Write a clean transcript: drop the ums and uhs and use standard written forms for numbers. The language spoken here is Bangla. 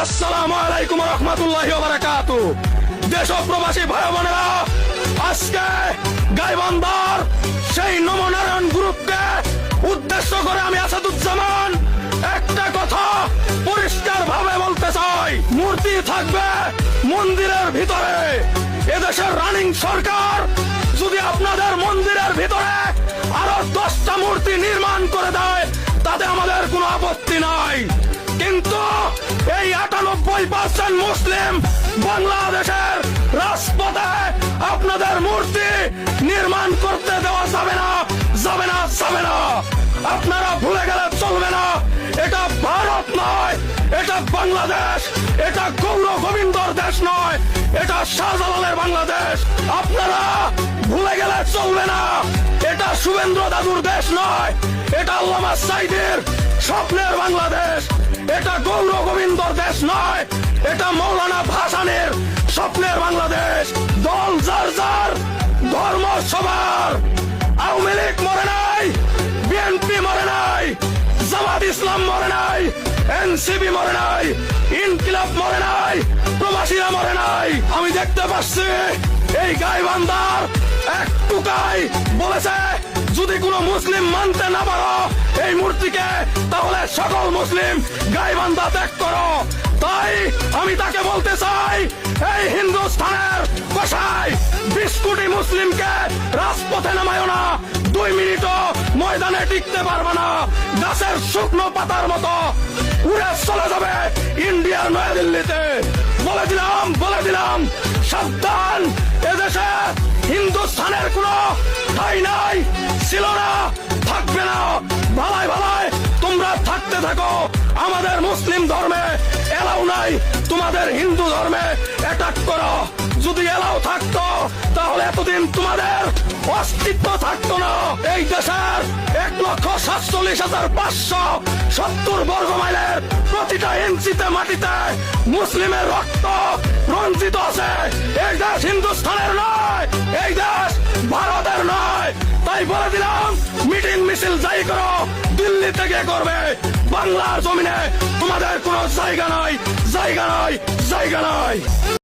আসসালামু আলাইকুম ওয়া রাহমাতুল্লাহি ওয়া বারাকাতুহু। দেশ ও প্রবাসী ভাই বোনেরা, আজকে গাইবান্ধার সেই নমনারায়ণ গ্রুপকে উদ্দেশ্য করে আমি আসাদুজ্জামান একটা কথা পরিষ্কার ভাবে বলতে চাই। মূর্তি থাকবে মন্দিরের ভিতরে। এদেশের রানিং সরকার যদি আপনাদের মন্দিরের ভিতরে আরো 10টা মূর্তি নির্মাণ করে দেয়, তাতে আমাদের কোনো আপত্তি নাই। কিন্তু এই 98% মুসলিম বাংলাদেশের রাজপথে আপনাদের মূর্তি নির্মাণ করতে দেওয়া যাবে না, যাবে না, যাবে না। আপনারা ভুলে গেলে চলবে না, এটা ভারত নয়, এটা বাংলাদেশ। এটা গৌর গোবিন্দর দেশ নয়, এটা শাহজালালের বাংলাদেশ। আপনারা ভুলে গেলে চলবে না, এটা শুভেন্দ্র দাদুর দেশ নয়, এটা আল্লামা সাইদের স্বপ্নের বাংলাদেশ। এটা গৌর গোবিন্দর দেশ নয়, এটা মৌলানা ভাসানের স্বপ্নের বাংলাদেশ। দল যার যার, ধর্ম সবার। আওয়ামী লীগ মরে নাই, বিএনপি মরে নাই, জামাত ইসলাম মরে নাই, এনসিপি মরে নাই, ইনকিলাব মরে নাই, প্রবাসীরা মরে নাই। আমি দেখতে পাচ্ছি এই গাইবান্ধার এক টুকাই বলেছে, যদি কোনো মুসলিম মানতে না পারো এই মূর্তিকে, তাহলে সকল মুসলিম গাইবান্ধা ত্যাগ করো। তাই আমি তাকে বলতে চাই, এই হিন্দুস্তানের কসাই 20 কোটি মুসলিমকে রাজপথে নামায়ো না। 2 মিনিটও ময়দানে টিকতে পারবে না। গাছের শুকনো পাতার মতো উড়ে চলে যাবে ইন্ডিয়ার নয়াদিল্লিতে। বলে দিলাম সাবধান। এদেশে হিন্দুস্তানের কোনো ঠাই নাই, ছিল না, থাকবে না। ভালাই ভালাই তোমরা থাকতে থাকো। আমাদের মুসলিম ধর্মে এলাও নাই, তোমাদের হিন্দু ধর্মে অ্যাটাক করো। যদি এলাও থাকতো, তাহলে এতদিন তোমাদের অস্তিত্ব থাকতো না। এই দেশের 1,47,570 বর্গ মাইলের প্রতিটা ইঞ্চিতে মাটিতে মুসলিমের রক্ত রঞ্জিত আছে। এই দেশ হিন্দুস্তানের নয়, এই দেশ ভারতের নয়। তাই বলে দিলাম, মিটিং মিছিল যাই করো, দিল্লি থেকে করবে। বাংলার জমিনে তোমাদের কোনো জায়গা নাই, জায়গা নাই, জায়গা নাই।